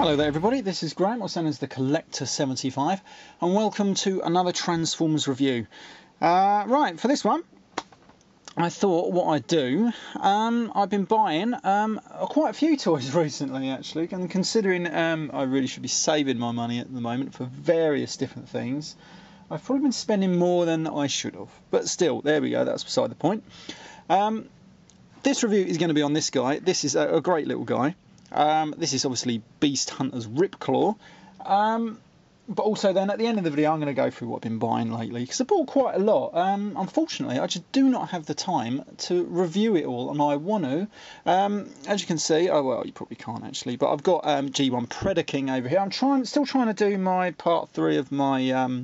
Hello there everybody, this is Graham, also known as the Collector 75, and welcome to another Transformers review. Right, for this one, I thought what I'd do, I've been buying quite a few toys recently actually, and considering I really should be saving my money at the moment for various different things, I've probably been spending more than I should have. But still, there we go, that's beside the point. This review is going to be on this guy. This is a great little guy. This is obviously Beast Hunter's RIPCLAW, but also then at the end of the video I'm going to go through what I've been buying lately, because I bought quite a lot. Unfortunately I just do not have the time to review it all, and I want to. As you can see, oh well, you probably can't actually, but I've got G1 Predaking over here. I'm still trying to do my part 3 of my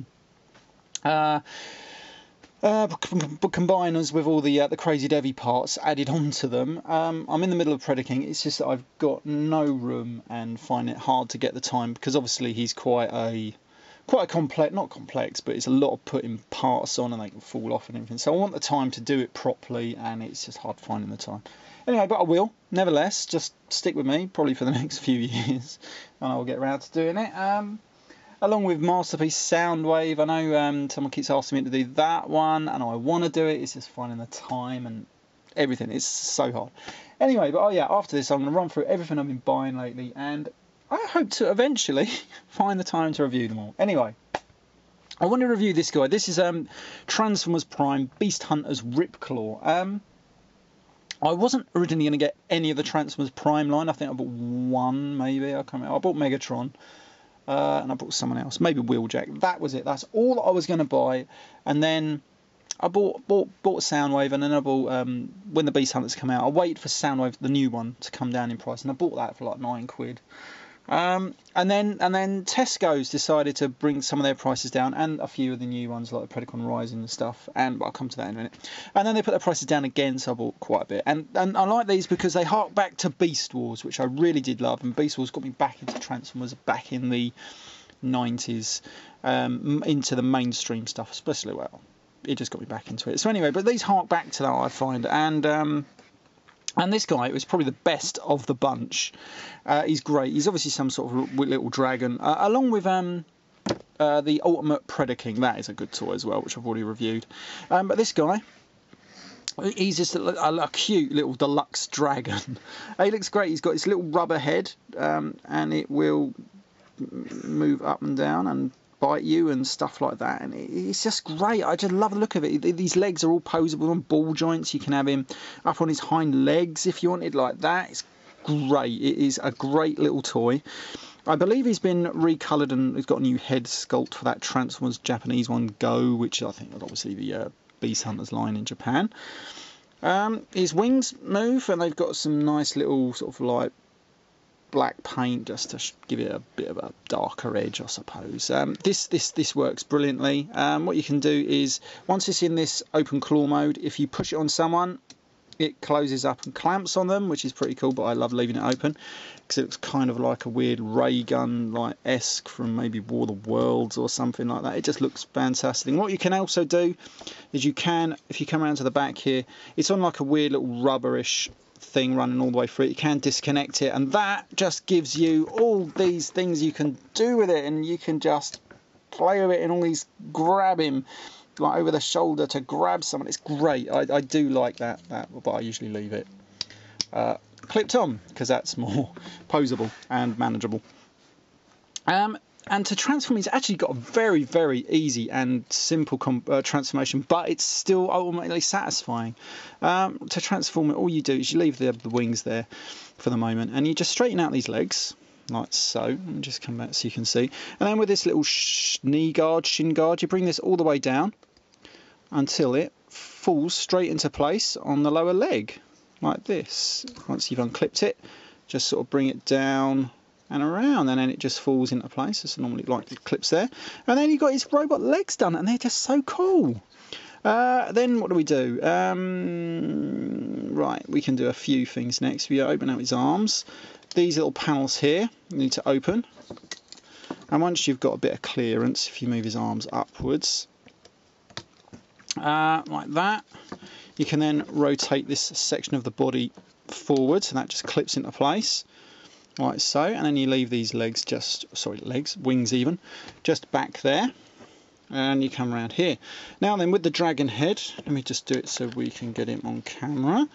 combiners with all the crazy devy parts added onto them. I'm in the middle of Predaking. It's just that I've got no room and find it hard to get the time, because obviously he's quite a complex, not complex, but it's a lot of putting parts on and they can fall off and everything. So I want the time to do it properly, and it's just hard finding the time. Anyway, but I will, nevertheless, just stick with me probably for the next few years and I'll get around to doing it. Along with Masterpiece Soundwave. I know someone keeps asking me to do that one, and I want to do it. It's just finding the time and everything. It's so hard. Anyway, but oh yeah, after this I'm going to run through everything I've been buying lately, and I hope to eventually find the time to review them all. Anyway, I want to review this guy. This is Transformers Prime Beast Hunter's RIPCLAW. I wasn't originally going to get any of the Transformers Prime line. I think I bought one, maybe. I can't remember. I bought Megatron. And I bought someone else, maybe Wheeljack. That was it. That's all that I was going to buy. And then I bought Soundwave, and then I bought when the Beast Hunters come out. I waited for Soundwave, the new one, to come down in price, and I bought that for like £9. And then Tesco's decided to bring some of their prices down, and a few of the new ones like the Predacon Rising and stuff. And I'll come to that in a minute. And then they put their prices down again, so I bought quite a bit. And I like these because they hark back to Beast Wars, which I really did love. And Beast Wars got me back into Transformers back in the 90s, into the mainstream stuff, especially. Well, it just got me back into it. So anyway, but these hark back to that, I find. And this guy was probably the best of the bunch. He's great. He's obviously some sort of little dragon, along with the Ultimate Predaking. That is a good toy as well, which I've already reviewed. But this guy, he's just a cute little deluxe dragon. He looks great. He's got his little rubber head, and it will move up and down and bite you and stuff like that, and it's just great. I just love the look of it. These legs are all posable on ball joints. You can have him up on his hind legs if you wanted, like that. It's great. It is a great little toy. I believe he's been recoloured and he's got a new head sculpt for that Transformers Japanese one, Go, which I think was obviously the Beast Hunters line in Japan. His wings move, and they've got some nice little sort of like black paint just to give it a bit of a darker edge, I suppose. This works brilliantly. What you can do is, once it's in this open claw mode, if you push it on someone, it closes up and clamps on them, which is pretty cool, but I love leaving it open because it looks kind of like a weird ray gun like esque from maybe War of the Worlds or something like that. It just looks fantastic. And what you can also do is you can, if you come around to the back here, it's on like a weird little rubberish thing running all the way through it. You can disconnect it, and that just gives you all these things you can do with it, and you can just play with it and all these, grab him like over the shoulder to grab someone. It's great. I do like that, but I usually leave it clipped on because that's more posable and manageable. And to transform, he's actually got a very, very easy and simple transformation, but it's still ultimately satisfying. To transform it, all you do is you leave the wings there for the moment, and you just straighten out these legs, like so. And just come back so you can see. And then with this little shin guard, you bring this all the way down until it falls straight into place on the lower leg, like this. Once you've unclipped it, just sort of bring it down and around, and then it just falls into place. It's normally like the clips there, and then you've got his robot legs done, and they're just so cool. Then what do we do? Right, we can do a few things next. We open up his arms. These little panels here you need to open, and once you've got a bit of clearance, if you move his arms upwards like that, you can then rotate this section of the body forward, and that just clips into place. like so, and then you leave these legs wings even, just back there, and you come around here. Now then, with the dragon head, let me just do it so we can get him on camera.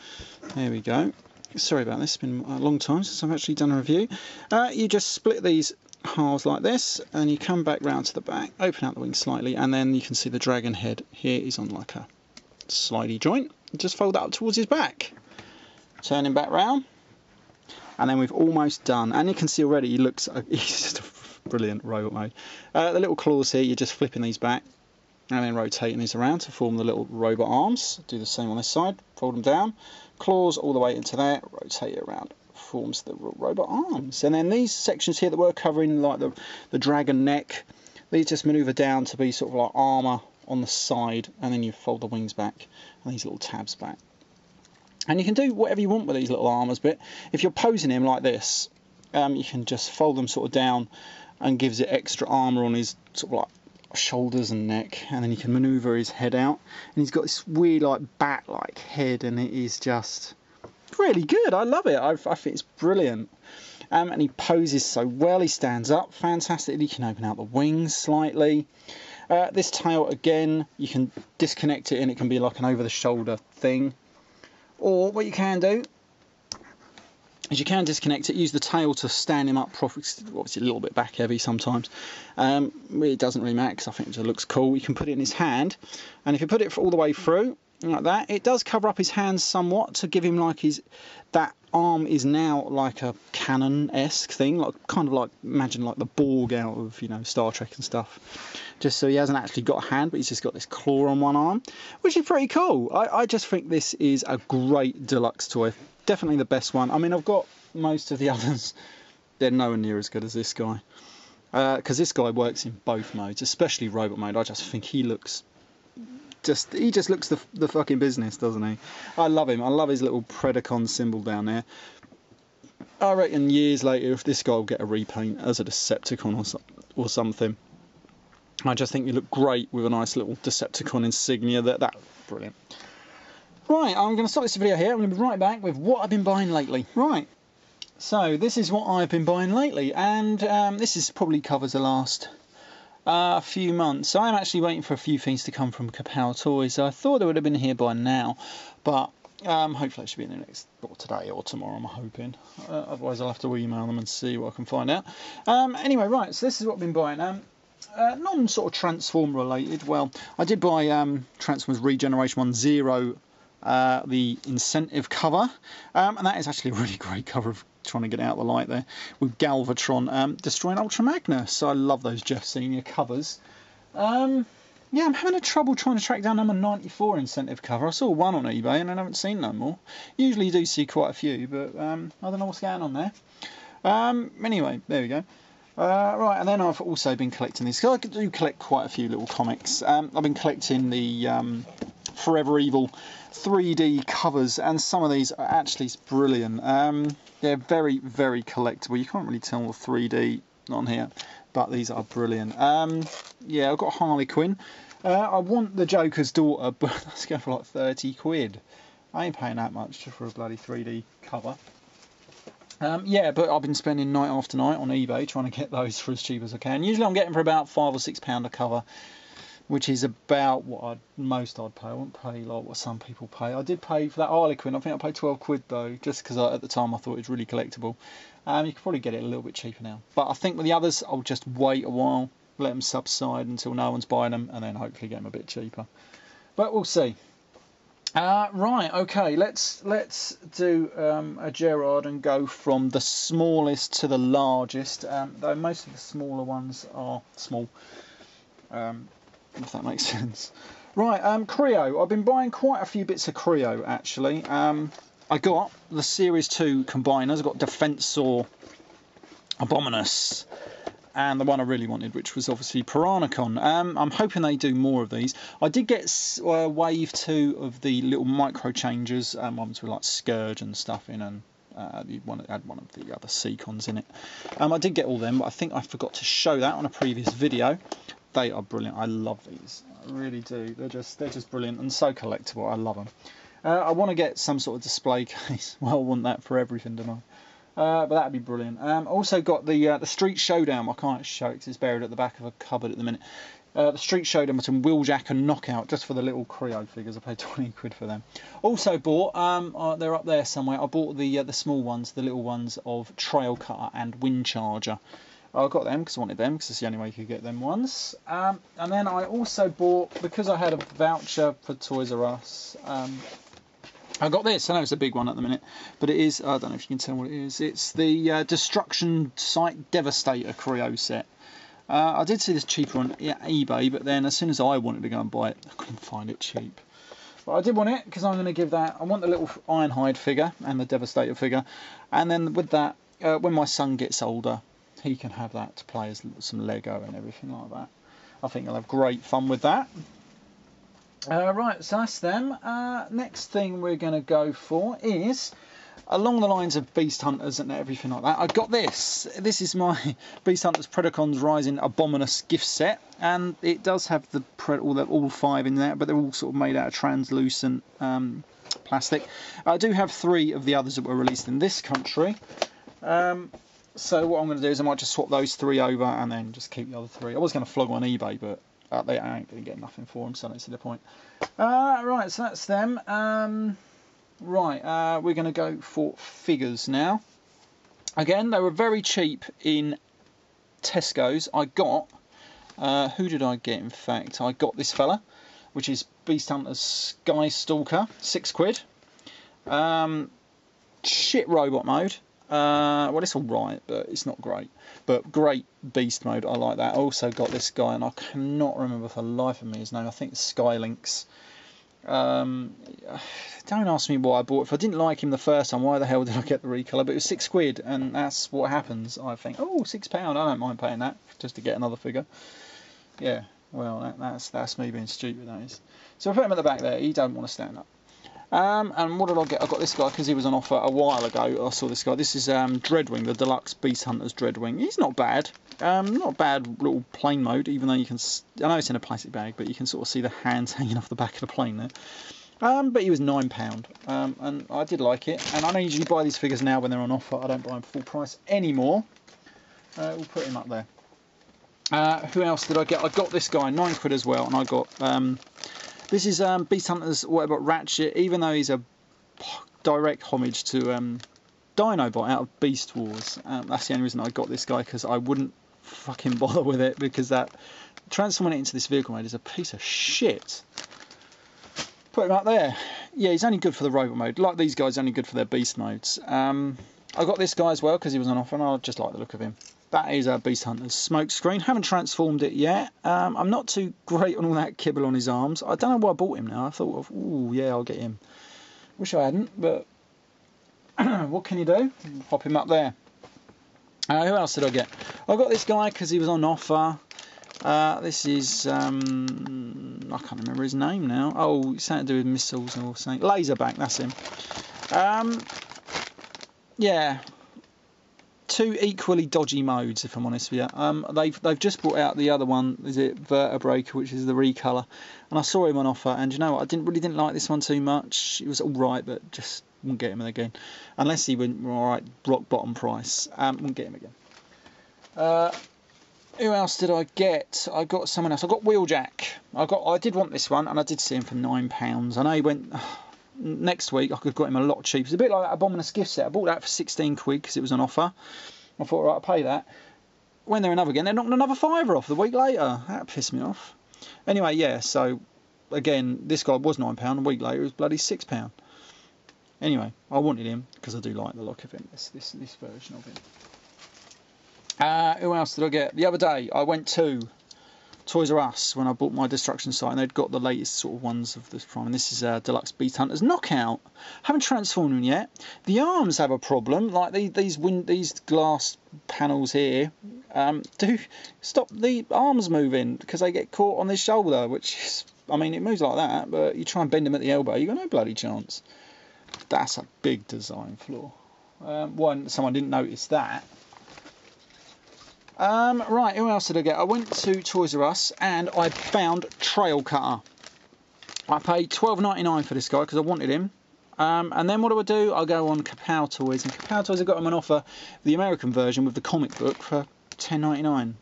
There we go. Sorry about this, it's been a long time since I've actually done a review. You just split these halves like this, and you come back round to the back, open out the wings slightly, and then you can see the dragon head here is on like a slidey joint. Just fold that up towards his back, turn him back round, and then we've almost done. And you can see already he looks, he's just a brilliant robot mode. The little claws here, you're just flipping these back and then rotating these around to form the little robot arms. Do the same on this side, fold them down, claws all the way into there, rotate it around, forms the robot arms. And then these sections here that we're covering, like the dragon neck, these just manoeuvre down to be sort of like armour on the side, and then you fold the wings back and these little tabs back. And you can do whatever you want with these little armours, but if you're posing him like this, you can just fold them sort of down and gives it extra armour on his sort of like shoulders and neck, and then you can manoeuvre his head out, and he's got this weird like bat-like head, and it is just really good. I love it. I think it's brilliant. And he poses so well. He stands up fantastically. You can open out the wings slightly. This tail, again, you can disconnect it and it can be like an over-the-shoulder thing. Or what you can do is you can disconnect it, use the tail to stand him up properly. Obviously a little bit back heavy sometimes. It doesn't really matter because I think it just looks cool. You can put it in his hand, and if you put it all the way through like that, it does cover up his hands somewhat to give him like that arm is now like a cannon-esque thing, like kind of like, imagine like the Borg out of, you know, Star Trek and stuff. Just so he hasn't actually got a hand, but he's just got this claw on one arm, which is pretty cool. I just think this is a great deluxe toy. Definitely the best one. I mean, I've got most of the others. They're nowhere near as good as this guy. Because this guy works in both modes, especially robot mode. I just think he looks... he just looks the fucking business, doesn't he? I love him. I love his little Predacon symbol down there. I reckon years later, if this guy will get a repaint as a Decepticon or something, I just think he look great with a nice little Decepticon insignia. That brilliant. Right, I'm going to stop this video here. I'm going to be right back with what I've been buying lately. Right, so this is what I've been buying lately, and this is probably covers the last few months. So I'm actually waiting for a few things to come from Kapow Toys. I thought they would have been here by now, but hopefully it should be in the next, or today or tomorrow, I'm hoping. Otherwise I'll have to email them and see what I can find out. Anyway, right, so this is what I've been buying. Non sort of Transformer related. Well, I did buy Transformers Regeneration 1-0, the incentive cover, and that is actually a really great cover of trying to get out the light there, with Galvatron destroying Ultra Magnus. I love those Jeff Senior covers. Yeah, I'm having a trouble trying to track down number 94 incentive cover. I saw one on eBay and I haven't seen no more. Usually you do see quite a few, but I don't know what's going on there. Anyway, there we go. Right, and then I've also been collecting these, because I do collect quite a few little comics. I've been collecting the Forever Evil 3D covers, and some of these are actually brilliant. They're very, very collectible. You can't really tell the 3D on here, but these are brilliant. Yeah, I've got Harley Quinn. I want the Joker's daughter, but that's going for like 30 quid. I ain't paying that much for a bloody 3D cover. Yeah, but I've been spending night after night on eBay trying to get those for as cheap as I can. Usually I'm getting for about £5 or £6 a cover, which is about what most I'd pay. I wouldn't pay like what some people pay. I did pay for that Harley Quinn. I think I paid 12 quid though, just because at the time I thought it was really collectible. You could probably get it a little bit cheaper now. But I think with the others, I'll just wait a while, let them subside until no one's buying them, and then hopefully get them a bit cheaper. But we'll see. Right, okay, let's do a Gerard and go from the smallest to the largest, though most of the smaller ones are small, if that makes sense. Right, Creo. I've been buying quite a few bits of Creo, actually. I got the Series 2 combiners. I got Defensor, Abominus, and the one I really wanted, which was obviously Piranacon. I'm hoping they do more of these. I did get wave 2 of the little micro changers, ones with like Scourge and stuff in, and had one of the other Seacons in it. I did get all them, but I think I forgot to show that on a previous video. They are brilliant. I love these. I really do. They're just brilliant and so collectible. I love them. I want to get some sort of display case. Well, I want that for everything, don't But that'd be brilliant. Also got the Street Showdown. I can't show it because it's buried at the back of a cupboard at the minute. The Street Showdown with some Wheeljack and Knockout, just for the little Creo figures. I paid 20 quid for them. Also bought, they're up there somewhere, I bought the small ones, the little ones of Trail Cutter and Wind Charger. I got them because I wanted them, because it's the only way you could get them ones. And then I also bought, because I had a voucher for Toys R Us, I got this. I know it's a big one at the minute, but it is, I don't know if you can tell what it is. It's the Destruction Site Devastator Creo set. I did see this cheaper on eBay, but then as soon as I wanted to go and buy it, I couldn't find it cheap. But I did want it, because I'm going to give that, I want the little Ironhide figure and the Devastator figure. And then with that, when my son gets older, he can have that to play as some Lego and everything like that. I think he'll have great fun with that. Right, so that's them. Next thing we're going to go for is along the lines of Beast Hunters and everything like that. I got this. This is my Beast Hunters Predacons Rising Abominous gift set, and it does have the all 5 in there, but they're all sort of made out of translucent plastic. I do have 3 of the others that were released in this country. So what I'm going to do is I might just swap those 3 over and then just keep the other 3. I was going to flog on eBay, but I ain't going to get nothing for them, so I don't see the point. Right, so that's them. Right, we're going to go for figures now. Again, they were very cheap in Tesco's. I got, who did I get in fact? I got this fella, which is Beast Hunters Sky Stalker, 6 quid. Shit robot mode. Well, it's alright, but it's not great. But great beast mode, I like that. I also got this guy, and I cannot remember for the life of me his name. I think it's Skylinks. Don't ask me why I bought it. If I didn't like him the first time, why the hell did I get the recolor? But it was 6 quid, and that's what happens. I think, oh, £6, I don't mind paying that just to get another figure. Yeah, well, that's me being stupid, that is. So I put him at the back there. He don't want to stand up. And what did I get? I got this guy because he was on offer a while ago. I saw this guy. This is Dreadwing, the Deluxe Beast Hunters Dreadwing. He's not bad. Not a bad little plane mode, even though you can... I know it's in a plastic bag, but you can sort of see the hands hanging off the back of the plane there. But he was £9, and I did like it. And I don't usually buy these figures now when they're on offer. I don't buy them full price anymore. We'll put him up there. Who else did I get? I got this guy, 9 quid as well, and I got... this is Beast Hunters, what about Ratchet, even though he's a direct homage to Dinobot out of Beast Wars. That's the only reason I got this guy, because I wouldn't fucking bother with it, because that transforming it into this vehicle mode is a piece of shit. Put him up there. Yeah, he's only good for the robot mode. Like these guys, only good for their beast modes. I got this guy as well because he was on offer, and I just like the look of him. That is our Beast Hunters Smokescreen. Haven't transformed it yet. I'm not too great on all that kibble on his arms. I don't know why I bought him now. I thought, ooh, yeah, I'll get him. Wish I hadn't, but what can you do? Pop him up there. Who else did I get? I got this guy because he was on offer. This is, I can't remember his name now. Oh, it's something to do with missiles or something. Laserback, that's him. Yeah. 2 equally dodgy modes, if I'm honest with you. They've just brought out the other one, is it Vertebraker, which is the recolor, and I saw him on offer, and you know what, I really didn't like this one too much. It was alright, but just wouldn't get him again. Unless he went alright, rock bottom price. Wouldn't get him again. Who else did I get? I got someone else. I got Wheeljack. I did want this one, and I did see him for £9. I know he went... Next week I could have got him a lot cheaper. It's a bit like that Abominous gift set. I bought that for 16 quid because it was on offer. I thought, right, I'll pay that. When they're in other again, they're knocking another £5 off the week later. That pissed me off. Anyway, yeah, so again, this guy was £9. A week later, it was bloody £6. Anyway, I wanted him because I do like the look of him, this version of him. Who else did I get? The other day, I went to Toys R Us when I bought my Destruction Site, and they'd got the latest sort of ones of this prime, and this is Deluxe Beast Hunters Knockout. Haven't transformed them yet. The arms have a problem, like these glass panels here do stop the arms moving because they get caught on this shoulder, which is, I mean, it moves like that, but you try and bend them at the elbow, you got no bloody chance. That's a big design flaw. Someone didn't notice that. Right, who else did I get? I went to Toys R Us and I found Trail Cutter. I paid £12.99 for this guy because I wanted him. And then what do? I'll go on Kapow Toys, and Kapow Toys have got them on offer, the American version with the comic book for $10.99.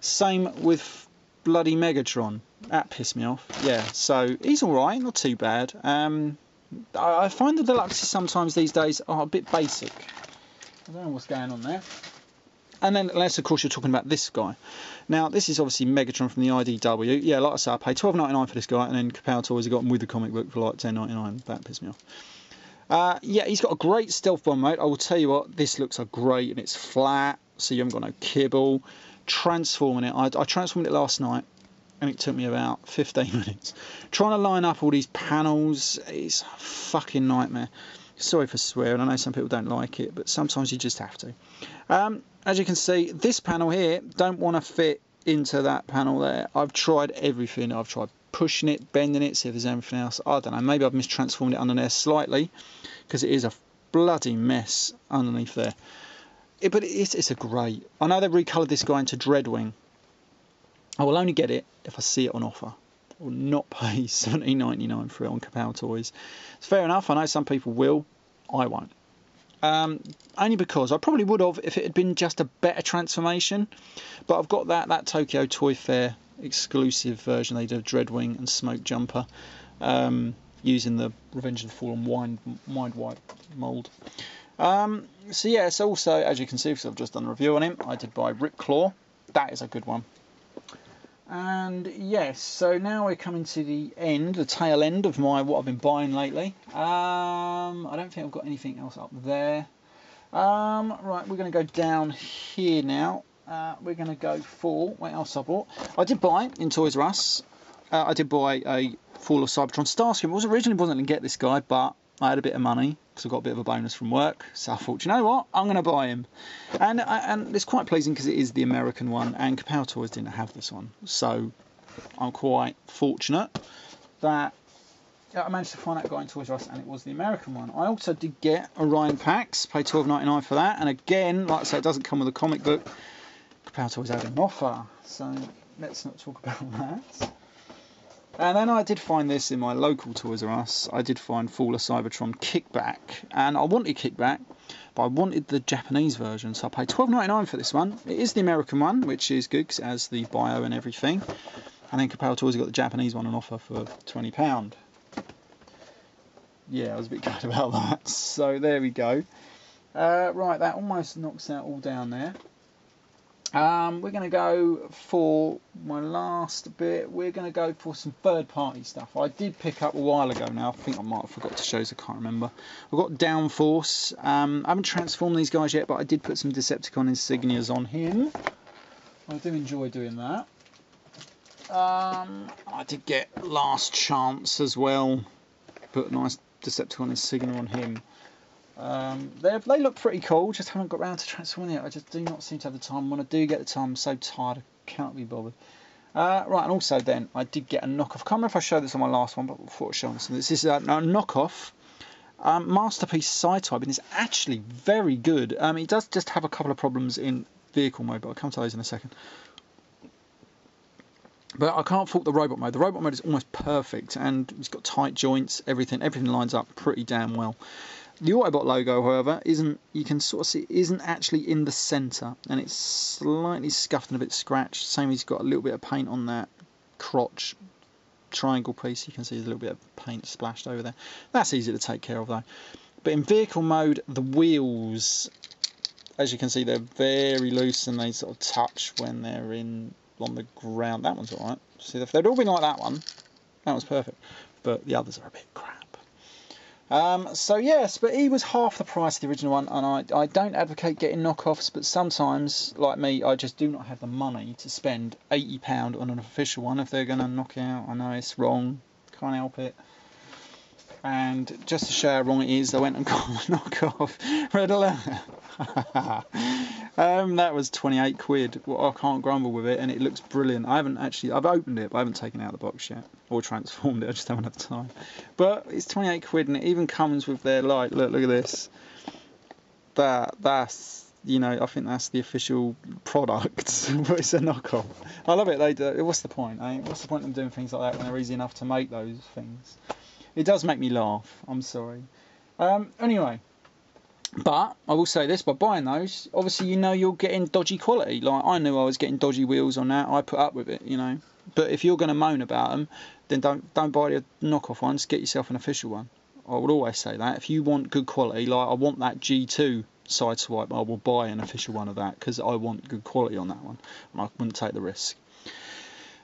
Same with bloody Megatron. That pissed me off. Yeah, so he's alright, not too bad. I find the deluxes sometimes these days are a bit basic. I don't know what's going on there. And then, unless of course you're talking about this guy. Now, this is obviously Megatron from the IDW. Yeah, like I said, I paid $12.99 for this guy, and then Kapow Toys have got him with the comic book for like $10.99. That pissed me off. Yeah, he's got a great stealth bomb mode. I will tell you what, this looks great, and it's flat, so you haven't got no kibble. Transforming it, I transformed it last night, and it took me about 15 minutes. Trying to line up all these panels is a fucking nightmare. Sorry for swearing, I know some people don't like it, but sometimes you just have to. As you can see, this panel here don't want to fit into that panel there. I've tried everything. I've tried pushing it, bending it, see if there's anything else. I don't know, maybe I've mistransformed it under there slightly, because it is a bloody mess underneath there. But it's a great. I know they've recoloured this guy into Dreadwing. I will only get it if I see it on offer. I will not pay $17.99 for it on Kapow Toys. It's fair enough. I know some people will. I won't. Only because I probably would have if it had been just a better transformation. But I've got that Tokyo Toy Fair exclusive version they did of Dreadwing and Smoke Jumper, using the Revenge of the Fallen Mind Wipe mould. So yeah, it's also, as you can see, because I've just done a review on him, I did buy RIPCLAW. That is a good one. And yes, so now we're coming to the end, the tail end of what I've been buying lately. I don't think I've got anything else up there. Right, we're going to go down here now. We're going to go for what else I bought. I did buy in Toys R Us. I did buy a Fall of Cybertron Starscream. I originally wasn't going to get this guy, but I had a bit of money because I got a bit of a bonus from work, so I thought, you know what, I'm going to buy him. And it's quite pleasing because it is the American one, and Kapow Toys didn't have this one, so I'm quite fortunate that I managed to find that guy in Toys R Us, and it was the American one. I also did get Orion packs, paid $12.99 for that, and again, like I say, it doesn't come with a comic book. Kapow Toys had an offer, so let's not talk about that. And then I did find this in my local Toys R Us. I did find Fall of Cybertron Kickback, and I wanted Kickback, but I wanted the Japanese version, so I paid $12.99 for this one. It is the American one, which is good because it has the bio and everything. And then Kapow Toys got the Japanese one on offer for £20. Yeah, I was a bit glad about that. So there we go. Right, that almost knocks out all down there. We're going to go for my last bit. We're going to go for some third-party stuff. I did pick up a while ago now. I think I might have forgot to show you, so I can't remember. I've got Downforce. I haven't transformed these guys yet, but I did put some Decepticon insignias on him. I do enjoy doing that. I did get Last Chance as well. Put a nice Decepticon insignia on him. They look pretty cool, just haven't got around to transforming it. I just do not seem to have the time. When I do get the time, I'm so tired I can't be bothered. Right, and also then I did get a knockoff. I can't remember if I showed this on my last one, but I thought I'd show this. This is a knockoff Masterpiece Sci-Type, and it's actually very good. It does just have a couple of problems in vehicle mode, but I'll come to those in a second. But I can't fault the robot mode. The robot mode is almost perfect, and it's got tight joints, everything lines up pretty damn well. The Autobot logo, however, you can sort of see, isn't actually in the centre, and it's slightly scuffed and a bit scratched. Same as he's got a little bit of paint on that crotch triangle piece. You can see there's a little bit of paint splashed over there. That's easy to take care of though. But in vehicle mode, the wheels, as you can see, they're very loose and they sort of touch when they're on the ground. That one's alright. See, if they'd all been like that one, that was perfect. But the others are a bit crap. So yes, but he was half the price of the original one, and I don't advocate getting knockoffs, but sometimes, like me, I just do not have the money to spend £80 on an official one if they're going to knock it out. I know it's wrong, can't help it. And just to show how wrong it is, I went and got a knockoff Red Alert. That was 28 quid. Well, I can't grumble with it, and it looks brilliant. I've opened it, but I haven't taken it out of the box yet, or transformed it. I just haven't had time. But it's 28 quid, and it even comes with their light. Look at this. That's, you know, I think that's the official product, but it's a knockoff. I love it. They do. What's the point? What's the point of them doing things like that when they're easy enough to make those things? It does make me laugh. I'm sorry. Anyway, but I will say this: by buying those, obviously you know you're getting dodgy quality. Like I knew I was getting dodgy wheels on that. I put up with it, you know. But if you're going to moan about them, then don't buy the knockoff ones. Get yourself an official one. I would always say that. If you want good quality, like I want that G2 side swipe, I will buy an official one of that because I want good quality on that one, and I wouldn't take the risk.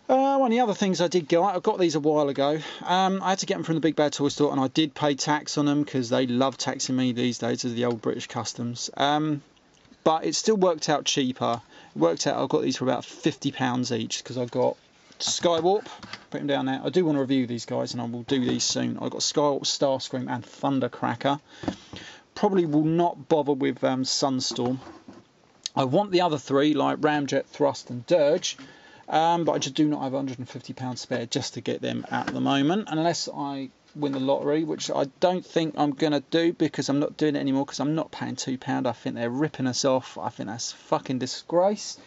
One of the other things I did get, I got these a while ago. I had to get them from the Big Bad Toy Store, and I did pay tax on them because they love taxing me these days as the old British customs. But it still worked out cheaper. It worked out I got these for about £50 each because I got Skywarp, put them down there. I do want to review these guys, and I will do these soon. I got Skywarp, Starscream, and Thundercracker. Probably will not bother with Sunstorm. I want the other three like Ramjet, Thrust, and Dirge. But I just do not have £150 spare just to get them at the moment, unless I win the lottery, which I don't think I'm going to do because I'm not doing it anymore because I'm not paying £2. I think they're ripping us off. I think that's a fucking disgrace.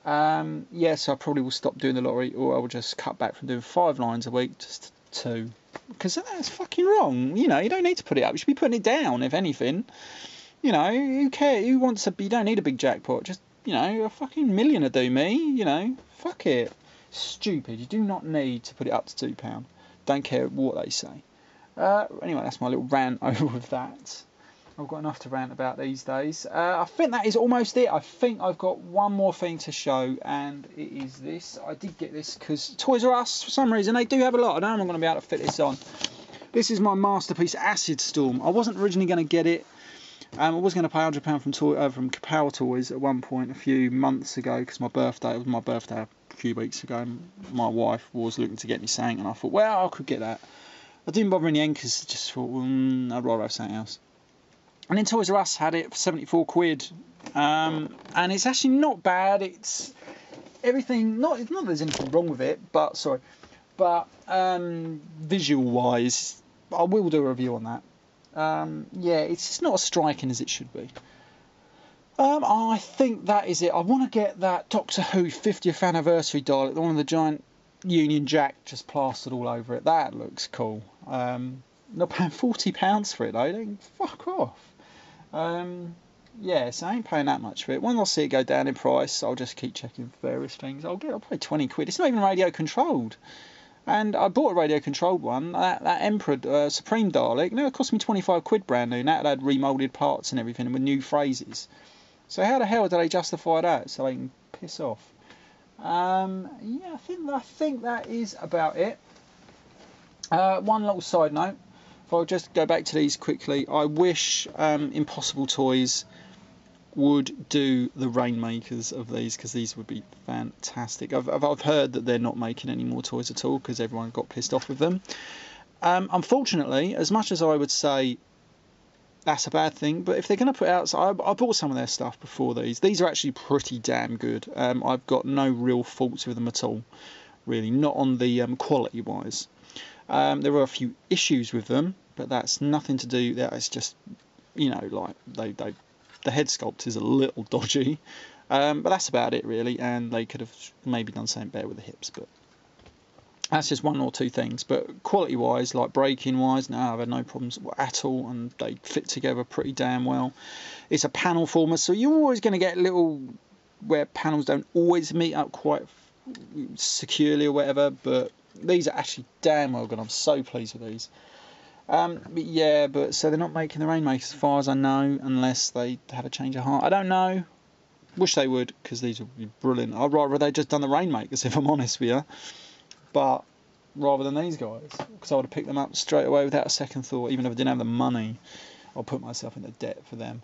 Yeah, so I probably will stop doing the lottery, or I will just cut back from doing 5 lines a week just to 2. Because that's fucking wrong. You know, you don't need to put it up. You should be putting it down, if anything. You know, who cares? Who wants to... You don't need a big jackpot. Just, you know, a fucking million will do me, you know. Fuck it. Stupid. You do not need to put it up to £2. Don't care what they say. Anyway, that's my little rant over with that. I've got enough to rant about these days. I think that is almost it. I think I've got one more thing to show, and it is this. I did get this because Toys R Us, for some reason, they do have a lot. I know I'm not going to be able to fit this on. This is my masterpiece Acid Storm. I wasn't originally going to get it. I was going to pay £100 from Power Toys at one point a few months ago because it was my birthday a few weeks ago. And my wife was looking to get me something, and I thought, well, I could get that. I didn't bother in the end because I just thought, I'd rather have something else. And then Toys R Us had it for 74 quid, and it's actually not bad. It's everything. Not that there's anything wrong with it, but visual wise, I will do a review on that. Yeah, it's just not as striking as it should be. I think that is it. I want to get that Doctor Who 50th anniversary Dalek, the one with the giant Union Jack just plastered all over it. That looks cool. Not paying £40 for it though. Then fuck off. Yeah, so I ain't paying that much for it. When I see it go down in price, I'll just keep checking various things. I'll pay 20 quid. It's not even radio controlled. And I bought a radio controlled one, that Emperor Supreme Dalek. No, it cost me 25 quid brand new. That had remoulded parts and everything with new phrases. So how the hell do they justify that? So they can piss off. Yeah, I think that is about it. One little side note. If I'll just go back to these quickly, I wish Impossible Toys would do the Rainmakers of these, because these would be fantastic. I've heard that they're not making any more toys at all because everyone got pissed off with them. Unfortunately, as much as I would say that's a bad thing, but if they're going to put out... So I bought some of their stuff before these. These are actually pretty damn good. I've got no real faults with them at all, really. Not on the quality-wise. There were a few issues with them, but that's nothing to do... It's just, you know, like the head sculpt is a little dodgy, but that's about it really, and they could have maybe done something better with the hips, but that's just one or two things. But quality wise, like braking wise, no, I've had no problems at all, and they fit together pretty damn well. It's a panel former, so you're always going to get little where panels don't always meet up quite securely or whatever, but these are actually damn well good. I'm so pleased with these. But yeah, but so they're not making the Rainmakers as far as I know, unless they had a change of heart. I don't know. Wish they would, because these would be brilliant. I'd rather they just done the Rainmakers, if I'm honest with you. But rather than these guys, because I would have picked them up straight away without a second thought. Even if I didn't have the money, I'll put myself into debt for them.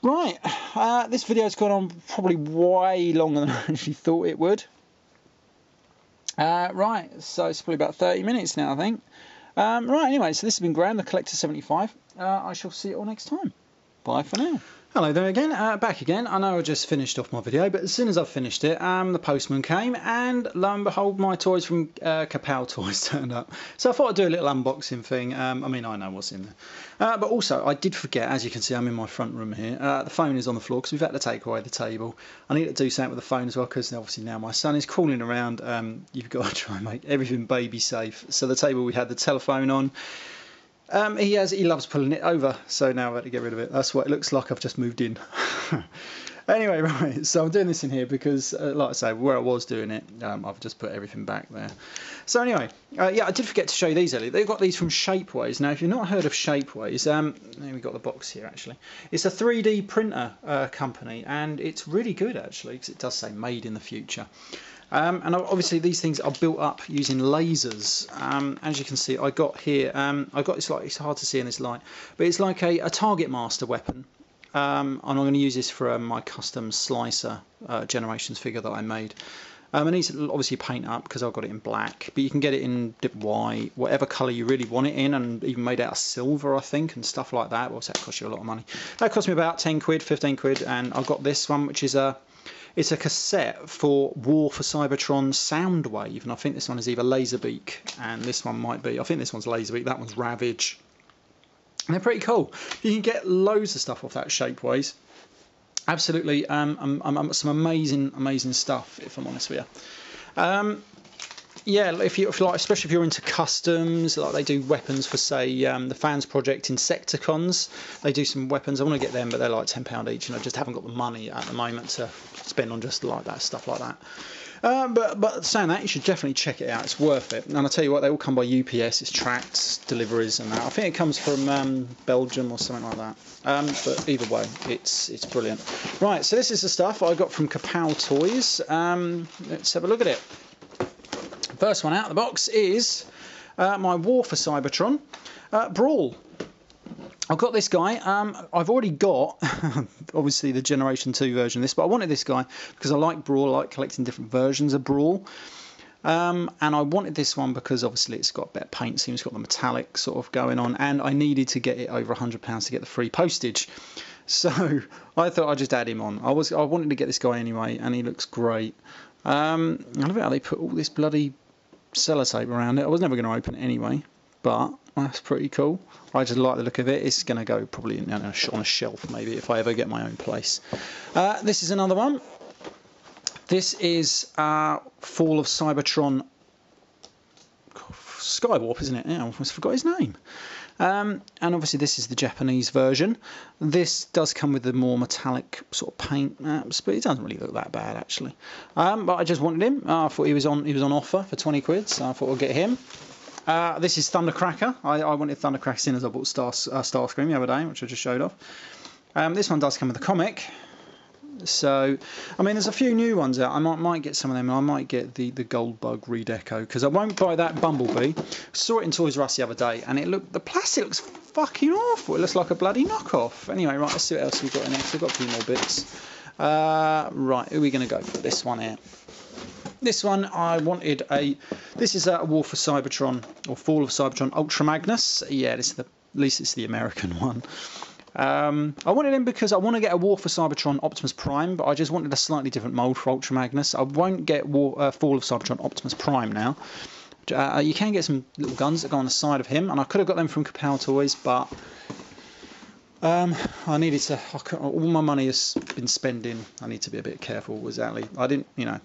Right, this video's gone on probably way longer than I actually thought it would. Right, so it's probably about 30 minutes now, I think. Right, anyway, so this has been Graham, the Collector 75. I shall see you all next time. Bye for now. Hello there again, back again. I know I just finished off my video, but as soon as I finished it, the postman came, and lo and behold, my toys from Kapow Toys turned up. So I thought I'd do a little unboxing thing. I mean, I know what's in there. But also, I did forget, as you can see, I'm in my front room here. The phone is on the floor because we've had to take away the table. I need to do something with the phone as well because obviously now my son is crawling around. You've got to try and make everything baby safe. So the table we had the telephone on. He loves pulling it over, so now I've had to get rid of it. That's what it looks like. I've just moved in. Anyway, right, so I'm doing this in here because, like I say, where I was doing it, I've just put everything back there. So anyway, yeah, I did forget to show you these earlier. They've got these from Shapeways. Now, if you've not heard of Shapeways, we've got the box here, actually. It's a 3D printer company, and it's really good, actually, because it does say made in the future. And obviously these things are built up using lasers. As you can see, I got here, it's hard to see in this light, but it's like a Target Master weapon. And I'm going to use this for my custom slicer generations figure that I made. And these obviously paint up because I've got it in black, but you can get it in white, whatever colour you really want it in, and even made out of silver, I think, and stuff like that. Well, that costs you a lot of money. That cost me about 10 quid, 15 quid, and I've got this one, which is it's a cassette for War for Cybertron Soundwave, and I think this one is either Laserbeak, and this one might be, I think this one's Laserbeak, that one's Ravage. And they're pretty cool. You can get loads of stuff off that Shapeways. Absolutely, some amazing stuff, if I'm honest with you. Yeah, if you like, especially if you're into customs, like they do weapons for, say, the Fans Project Insecticons. They do some weapons. I want to get them, but they're like £10 each, and I just haven't got the money at the moment to spend on just like that stuff like that. But saying that, you should definitely check it out. It's worth it. And I tell you what, they all come by UPS. It's tracked deliveries and that. I think it comes from Belgium or something like that. But either way, it's brilliant. Right, so this is the stuff I got from Kapow Toys. Let's have a look at it. First one out of the box is my War for Cybertron Brawl. I've got this guy. I've already got, obviously, the Generation 2 version of this, but I wanted this guy because I like Brawl. I like collecting different versions of Brawl. And I wanted this one because, obviously, it's got better paint scheme. It's got the metallic sort of going on, and I needed to get it over £100 to get the free postage. So I thought I'd just add him on. I wanted to get this guy anyway, and he looks great. I don't know how they put all this bloody sellotape around it. I was never going to open it anyway, but that's pretty cool. I just like the look of it. It's going to go probably on a shelf maybe if I ever get my own place. This is another one. This is Fall of Cybertron Skywarp, isn't it? Yeah, I almost forgot his name. And obviously this is the Japanese version. This does come with the more metallic sort of paint maps, but it doesn't really look that bad actually. But I just wanted him. I thought he was on offer for 20 quid, so I thought I'll get him. This is Thundercracker. I wanted Thundercracker as soon as I bought Starscream the other day, which I just showed off. This one does come with a comic. So, I mean, there's a few new ones out. I might get some of them. I might get the Goldbug Redeco because I won't buy that Bumblebee. Saw it in Toys R Us the other day, and the plastic looks fucking awful. It looks like a bloody knockoff. Anyway, right, let's see what else we've got in here. So we've got a few more bits. Right, who are we going to go for this one here? This one I wanted this is a War for Cybertron or Fall of Cybertron Ultra Magnus. Yeah, at least it's the American one. I wanted him because I want to get a War for Cybertron Optimus Prime, but I just wanted a slightly different mould for Ultra Magnus. I won't get Fall of Cybertron Optimus Prime now. You can get some little guns that go on the side of him, and I could have got them from Kapow Toys, but I needed to. All my money has been spending. I need to be a bit careful with that. I didn't, you know.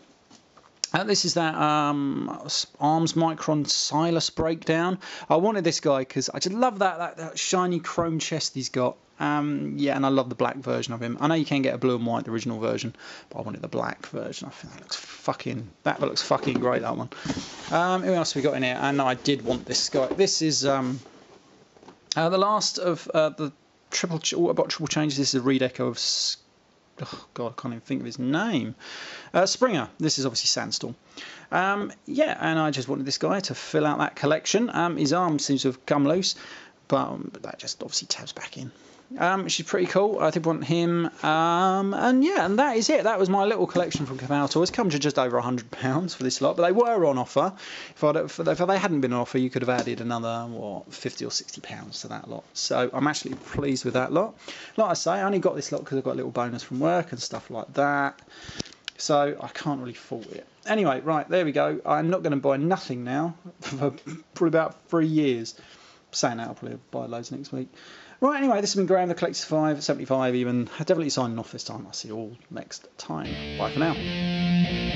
This is that Arms Micron Silas breakdown. I wanted this guy because I just love that shiny chrome chest he's got. Yeah, and I love the black version of him. I know you can get a blue and white, the original version, but I wanted the black version. I think that looks fucking great, that one. Who else have we got in here? And I did want this guy. This is the last of the triple changes. This is a redeco of. Oh God, I can't even think of his name. Springer. This is obviously Sandstorm. Yeah, and I just wanted this guy to fill out that collection. His arm seems to have come loose, but that just obviously tabs back in. She's pretty cool. I think I want him. And yeah, and that is it. That was my little collection from Cabal Toys. Come to just over £100 for this lot, but they were on offer. If they hadn't been on offer, you could have added another £50 or £60 to that lot. So I'm actually pleased with that lot. Like I say, I only got this lot because I got a little bonus from work and stuff like that. So I can't really fault it. Anyway, right, there we go. I'm not going to buy nothing now for probably about 3 years. Saying that, I'll probably buy loads next week. Right, anyway, this has been Graham, the Collector's 5, 75 even. Definitely signing off this time. I'll see you all next time. Bye for now.